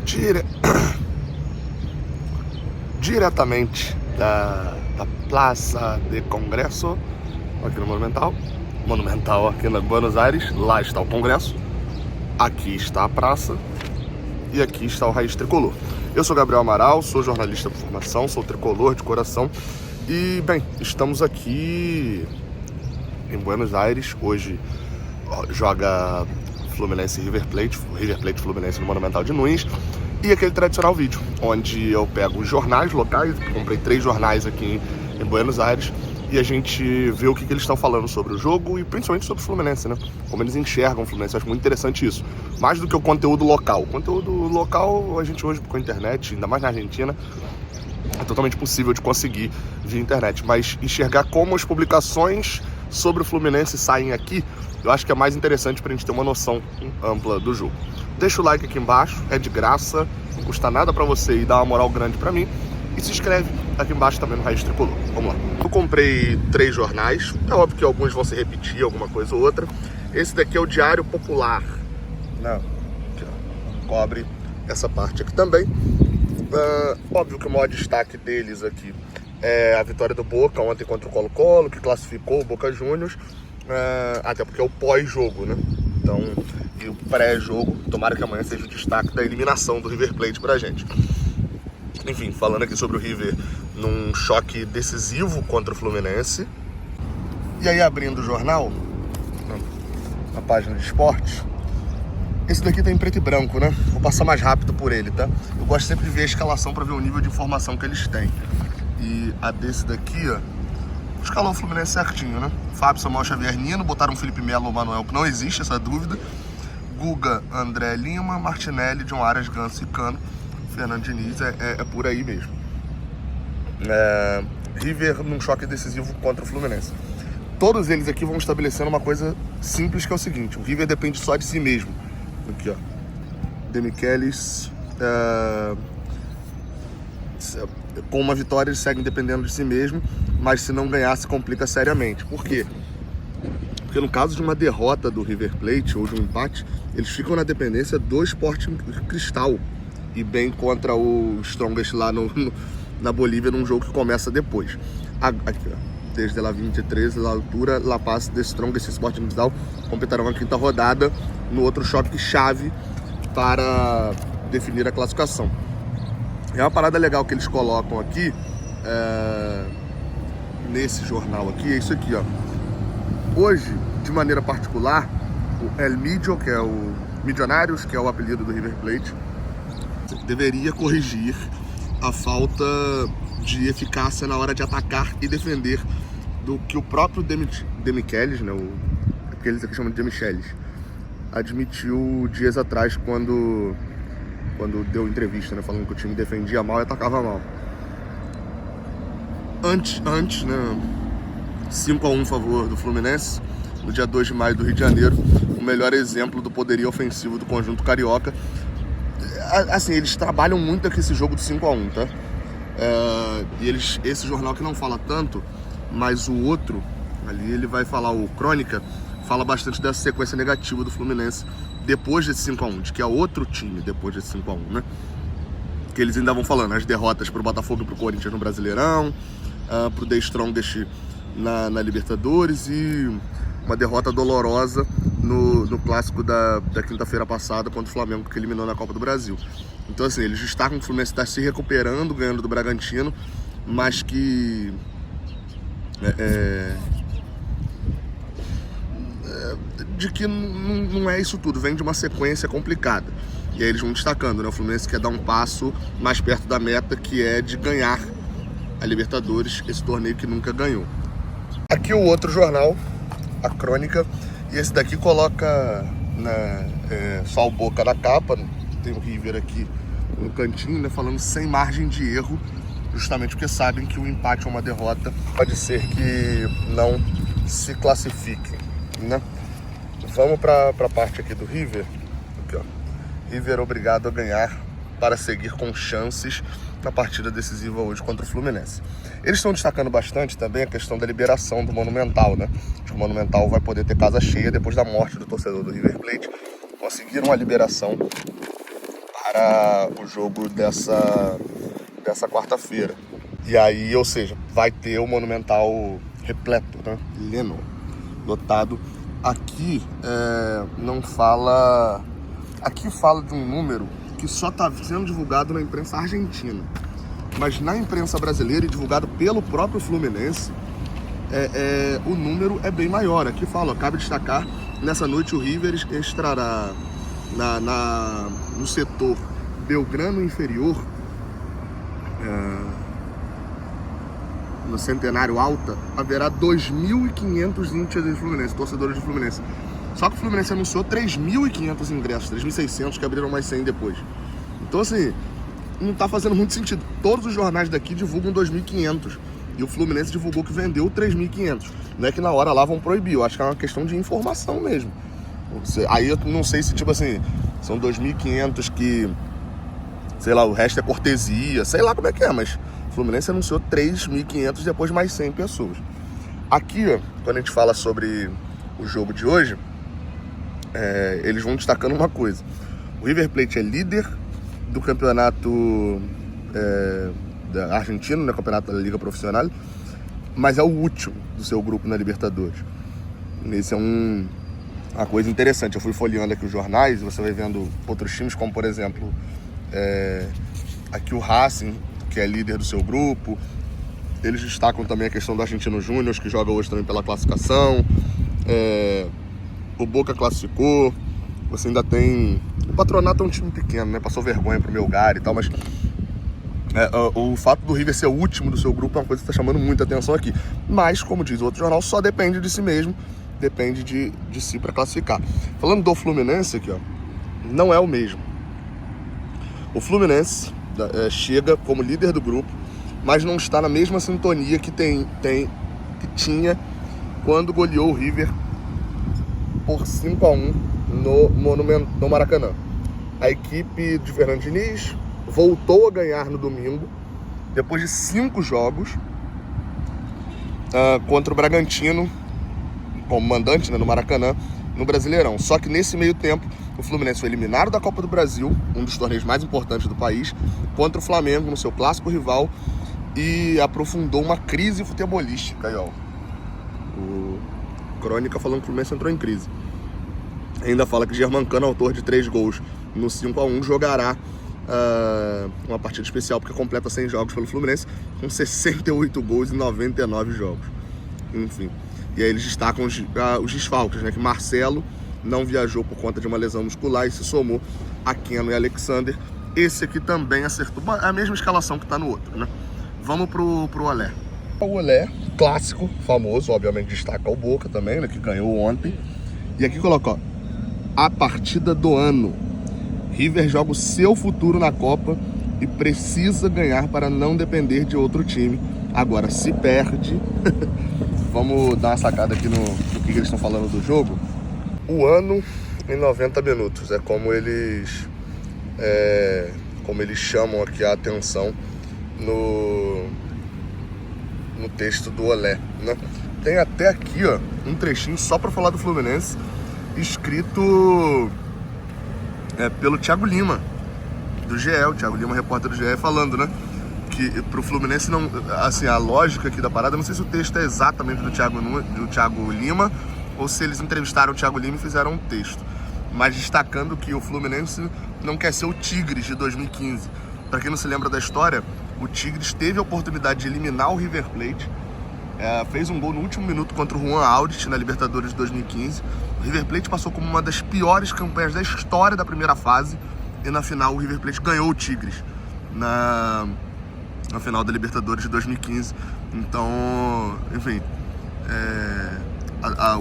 dire... diretamente da Praça de Congresso, aqui no Monumental aqui na Buenos Aires. Lá está o Congresso, aqui está a praça e aqui está o Raiz Tricolor. Eu sou Gabriel Amaral, sou jornalista por formação, sou tricolor de coração e, bem, estamos aqui em Buenos Aires. Hoje joga Fluminense e River Plate, Fluminense no Monumental de Nunes. E aquele tradicional vídeo, onde eu pego os jornais locais, comprei 3 jornais aqui em Buenos Aires, e a gente vê o que eles estão falando sobre o jogo e principalmente sobre o Fluminense, né? Como eles enxergam o Fluminense. Eu acho muito interessante isso. Mais do que o conteúdo local. O conteúdo local, a gente hoje com a internet, ainda mais na Argentina, é totalmente possível de conseguir via internet. Mas enxergar como as publicações sobre o Fluminense saem aqui, eu acho que é mais interessante pra gente ter uma noção ampla do jogo. Deixa o like aqui embaixo, é de graça, não custa nada pra você e dá uma moral grande pra mim. E se inscreve aqui embaixo também no Raiz Tricolor. Vamos lá. Eu comprei 3 jornais, é óbvio que alguns vão se repetir, alguma coisa ou outra. Esse daqui é o Diário Popular, né? Aqui, ó. Cobre essa parte aqui também. Óbvio que o maior destaque deles aqui é a vitória do Boca ontem contra o Colo-Colo, que classificou o Boca Juniors, até porque é o pós-jogo, né? Então, e o pré-jogo, tomara que amanhã seja o destaque da eliminação do River Plate pra gente. Enfim, falando aqui sobre o River num choque decisivo contra o Fluminense. E aí, abrindo o jornal, na página de esportes, esse daqui tá em preto e branco, né? Vou passar mais rápido por ele, tá? Eu gosto sempre de ver a escalação pra ver o nível de informação que eles têm. E a desse daqui, ó, escalou o Fluminense certinho, né? Fábio, Samuel Xavier, Nino, botaram Felipe Melo ou Manuel, que não existe essa dúvida. Guga, André Lima, Martinelli, John Arias, Ganso e Cano. Fernando Diniz é por aí mesmo. River num choque decisivo contra o Fluminense. Todos eles aqui vão estabelecendo uma coisa simples, que é o seguinte: o River depende só de si mesmo. Aqui, ó, Demichelis, com uma vitória eles seguem dependendo de si mesmo, mas se não ganhar se complica seriamente. Por quê? Porque no caso de uma derrota do River Plate ou de um empate, eles ficam na dependência do Sporting Cristal e bem contra o Strongest lá na Bolívia, num jogo que começa depois. Aqui, ó, desde la 23, la altura, La Paz de Strongest e Sporting Cristal completarão a 5ª rodada no outro choque-chave para definir a classificação. É uma parada legal que eles colocam aqui, nesse jornal aqui, é isso aqui, ó. Hoje, de maneira particular, o El Millo, que é o Milionários, que é o apelido do River Plate, deveria corrigir a falta de eficácia na hora de atacar e defender do que o próprio Demichelis, né, porque eles aqui chamam de Demichelis, admitiu dias atrás quando deu entrevista, né, falando que o time defendia mal e atacava mal. Antes, né, 5-1 a favor do Fluminense, no dia 2 de maio do Rio de Janeiro, o melhor exemplo do poderio ofensivo do conjunto carioca. Assim, eles trabalham muito aqui esse jogo de 5-1, tá? E esse jornal que não fala tanto, mas o outro, ali ele vai falar, o Crônica, fala bastante dessa sequência negativa do Fluminense depois desse 5-1, de que é outro time depois desse 5-1, né? Que eles ainda vão falando, as derrotas pro Botafogo e pro Corinthians no Brasileirão, pro The Strongest na Libertadores e uma derrota dolorosa no clássico da quinta-feira passada contra o Flamengo, que eliminou na Copa do Brasil. Então, assim, eles destacam que o Fluminense está se recuperando, ganhando do Bragantino, mas que de que não é isso tudo, vem de uma sequência complicada. E aí eles vão destacando, né? O Fluminense quer dar um passo mais perto da meta, que é de ganhar a Libertadores, esse torneio que nunca ganhou. Aqui o outro jornal, a Crônica, e esse daqui coloca só o Boca na capa, tem o River aqui no cantinho, né, falando sem margem de erro, justamente porque sabem que o empate ou uma derrota pode ser que não se classifiquem, né? Vamos para a parte aqui do River. Aqui, ó. River obrigado a ganhar para seguir com chances na partida decisiva hoje contra o Fluminense. Eles estão destacando bastante também a questão da liberação do Monumental, né? Que o Monumental vai poder ter casa cheia depois da morte do torcedor do River Plate. Conseguiram a liberação para o jogo dessa quarta-feira. E aí, ou seja, vai ter o Monumental repleto, né? Lleno, lotado. Aqui não fala... Aqui fala de um número que só está sendo divulgado na imprensa argentina. Mas na imprensa brasileira e divulgado pelo próprio Fluminense, o número é bem maior. Aqui fala, cabe destacar, nessa noite o River estará no setor Belgrano Inferior, no Centenário Alta, haverá 2.500 índios de Fluminense, torcedores de Fluminense. Só que o Fluminense anunciou 3.500 ingressos, 3.600 que abriram mais 100 depois. Então assim, não tá fazendo muito sentido. Todos os jornais daqui divulgam 2.500 e o Fluminense divulgou que vendeu 3.500. Não é que na hora lá vão proibir, eu acho que é uma questão de informação mesmo. Aí eu não sei se tipo assim, são 2.500 que, sei lá, o resto é cortesia, sei lá como é que é, mas o Fluminense anunciou 3.500 depois mais 100 pessoas. Aqui, ó, quando a gente fala sobre o jogo de hoje, eles vão destacando uma coisa. O River Plate é líder do campeonato argentino, né, campeonato da Liga Profissional, mas é o último do seu grupo na Libertadores. Esse é uma coisa interessante. Eu fui folheando aqui os jornais e você vai vendo outros times, como por exemplo, aqui o Racing, que é líder do seu grupo. Eles destacam também a questão do Argentino Júnior, que joga hoje também pela classificação. O Boca classificou. Você ainda tem... O Patronato é um time pequeno, né? Passou vergonha pro Melgar e tal, mas o fato do River ser o último do seu grupo é uma coisa que está chamando muita atenção aqui. Mas, como diz o outro jornal, só depende de si mesmo, depende de si para classificar. Falando do Fluminense aqui, ó, não é o mesmo. O Fluminense chega como líder do grupo, mas não está na mesma sintonia que tinha quando goleou o River por 5-1 no Maracanã. A equipe de Fernando Diniz voltou a ganhar no domingo, depois de 5 jogos, contra o Bragantino, como mandante, né, no Maracanã, no Brasileirão. Só que nesse meio tempo, o Fluminense foi eliminado da Copa do Brasil, um dos torneios mais importantes do país, contra o Flamengo no seu clássico rival, e aprofundou uma crise futebolística. Aí, ó, o Crônica falando que o Fluminense entrou em crise. Ainda fala que Germancano, autor de 3 gols no 5-1, jogará uma partida especial porque completa 100 jogos pelo Fluminense, com 68 gols em 99 jogos. Enfim. E aí eles destacam os desfalques, né? Que Marcelo não viajou por conta de uma lesão muscular e se somou a Keno e Alexander. Esse aqui também acertou. É a mesma escalação que está no outro, né? Vamos pro Olé. O Olé, clássico, famoso, obviamente destaca o Boca também, né? Que ganhou ontem. E aqui coloca, ó, a partida do ano. River joga o seu futuro na Copa e precisa ganhar para não depender de outro time. Agora, se perde... Vamos dar uma sacada aqui no que eles estão falando do jogo. O ano em 90 minutos. É como eles chamam aqui a atenção no texto do Olé, né? Tem até aqui, ó, um trechinho só para falar do Fluminense, escrito pelo Thiago Lima, do GE. O Thiago Lima, repórter do GE, falando, né, que pro Fluminense não... Assim, a lógica aqui da parada, não sei se o texto é exatamente do Thiago Lima ou se eles entrevistaram o Thiago Lima e fizeram um texto, mas destacando que o Fluminense não quer ser o Tigres de 2015. Para quem não se lembra da história, o Tigres teve a oportunidade de eliminar o River Plate, fez um gol no último minuto contra o Juan Audit na Libertadores de 2015. O River Plate passou como uma das piores campanhas da história da primeira fase e na final o River Plate ganhou o Tigres na final da Libertadores de 2015. Então, enfim,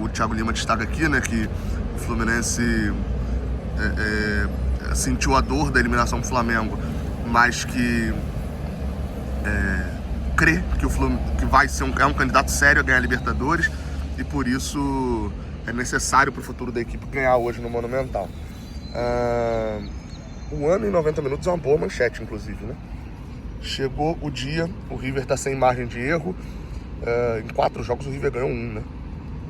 o Thiago Lima destaca aqui, né, que o Fluminense sentiu a dor da eliminação do Flamengo, mas que crê que vai ser um candidato sério a ganhar a Libertadores e por isso é necessário para o futuro da equipe ganhar hoje no Monumental. O ano em 90 minutos é uma boa manchete, inclusive, né? Chegou o dia, o River está sem margem de erro. Em 4 jogos o River ganhou 1, né?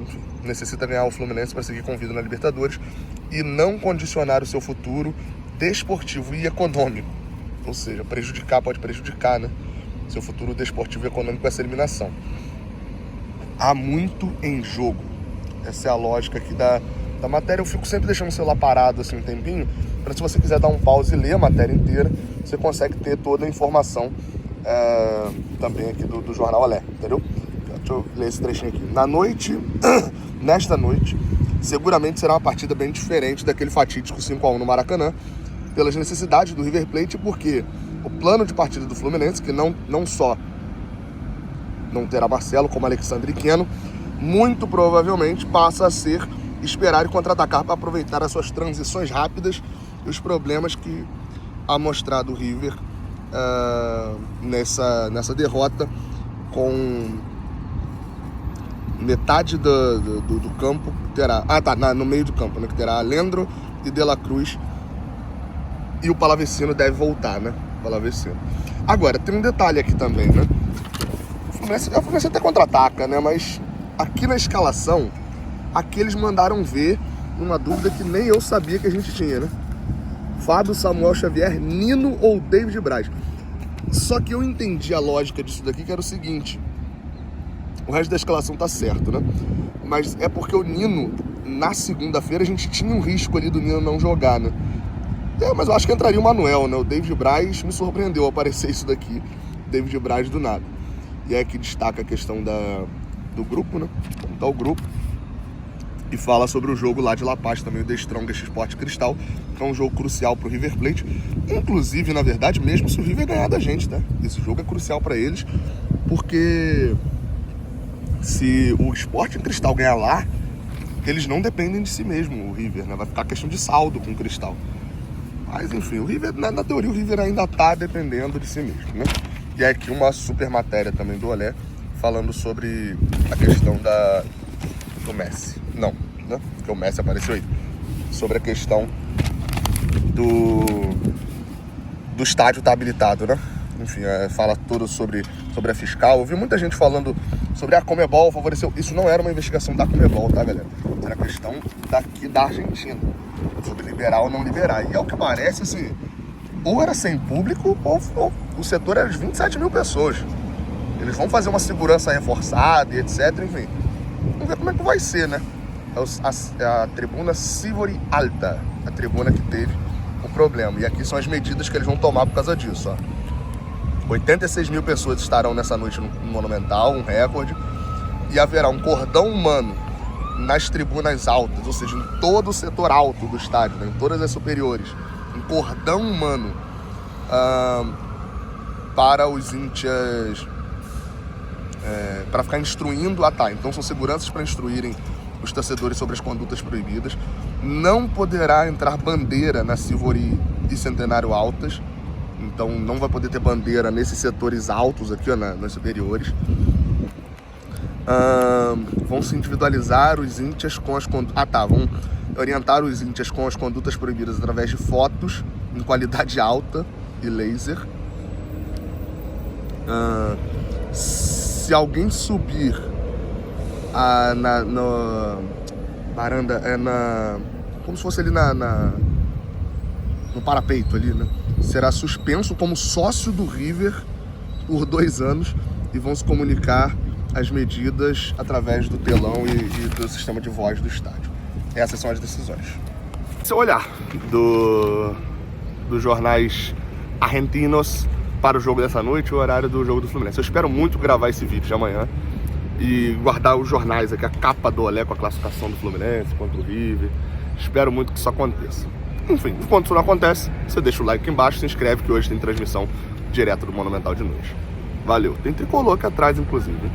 Enfim, necessita ganhar o Fluminense para seguir com vida na Libertadores e não condicionar o seu futuro desportivo e econômico. Ou seja, pode prejudicar, né? Seu futuro desportivo e econômico com essa eliminação. Há muito em jogo. Essa é a lógica aqui da matéria. Eu fico sempre deixando o celular parado assim um tempinho, para se você quiser dar um pause e ler a matéria inteira, você consegue ter toda a informação também aqui do Jornal Olé, entendeu? Deixa eu ler esse trechinho aqui. Nesta noite, seguramente será uma partida bem diferente daquele fatídico 5-1 no Maracanã, pelas necessidades do River Plate, porque o plano de partida do Fluminense, que não só não terá Marcelo, como Alexandre e Keno, muito provavelmente passa a ser esperar e contra-atacar para aproveitar as suas transições rápidas e os problemas que ha mostrado o River nessa derrota, com metade do campo terá... no meio do campo, né? Que terá Alendro e De La Cruz, e o Palavecino deve voltar, né? Palavecino. Agora, tem um detalhe aqui também, né? O Fluminense até contra-ataca, né? Mas aqui na escalação, aqui eles mandaram ver uma dúvida que nem eu sabia que a gente tinha, né? Fábio, Samuel Xavier, Nino ou David Braz. Só que eu entendi a lógica disso daqui, que era o seguinte: o resto da escalação tá certo, né? Mas é porque o Nino, na segunda-feira, a gente tinha um risco ali do Nino não jogar, né? Mas eu acho que entraria o Manuel, né? O David Braz me surpreendeu aparecer isso daqui, David Braz do nada. E é que destaca a questão do grupo, né? Como tá o grupo. E fala sobre o jogo lá de La Paz também, o The Strongest Sport Cristal, que é um jogo crucial pro River Plate. Inclusive, na verdade, mesmo se o River ganhar da gente, né? Esse jogo é crucial para eles, porque se o Sport Cristal ganhar lá, eles não dependem de si mesmo, o River, né? Vai ficar questão de saldo com o Cristal. Mas, enfim, o River, na teoria, o River ainda tá dependendo de si mesmo, né? E é aqui uma super matéria também do Olé, falando sobre a questão do Messi. Não, né? Porque o Messi apareceu aí. Sobre a questão do estádio estar habilitado, né? Enfim, fala tudo sobre a fiscal. Eu vi muita gente falando sobre a Conmebol favoreceu. Isso não era uma investigação da Conmebol, tá, galera? Era questão daqui da Argentina, sobre liberar ou não liberar. E é o que parece, assim, ou era sem público, ou o setor era de 27 mil pessoas. Eles vão fazer uma segurança reforçada e etc, enfim. Vamos ver como é que vai ser, né? É a tribuna Sivori Alta, a tribuna que teve o problema. E aqui são as medidas que eles vão tomar por causa disso, ó. 86 mil pessoas estarão nessa noite no Monumental, um recorde. E haverá um cordão humano nas tribunas altas, ou seja, em todo o setor alto do estádio, né? Em todas as superiores. Um cordão humano para os íntias... para ficar instruindo. Então são seguranças para instruírem os torcedores sobre as condutas proibidas. Não poderá entrar bandeira na Sivori e Centenário Altas, então não vai poder ter bandeira nesses setores altos aqui, ó, nas superiores. Vão se individualizar os íntias com as condutas. Vão orientar os íntias com as condutas proibidas através de fotos em qualidade alta e laser. Se alguém subir na varanda, como se fosse ali no parapeito ali, né? Será suspenso como sócio do River por 2 anos e vão se comunicar as medidas através do telão e do sistema de voz do estádio. Essas são as decisões. Esse é o olhar dos jornais argentinos para o jogo dessa noite, o horário do jogo do Fluminense. Eu espero muito gravar esse vídeo de amanhã e guardar os jornais aqui, a capa do Olé com a classificação do Fluminense contra o River. Espero muito que isso aconteça. Enfim, enquanto isso não acontece, você deixa o like aqui embaixo, se inscreve que hoje tem transmissão direto do Monumental de noite. Valeu. Tem tricolor aqui atrás, inclusive.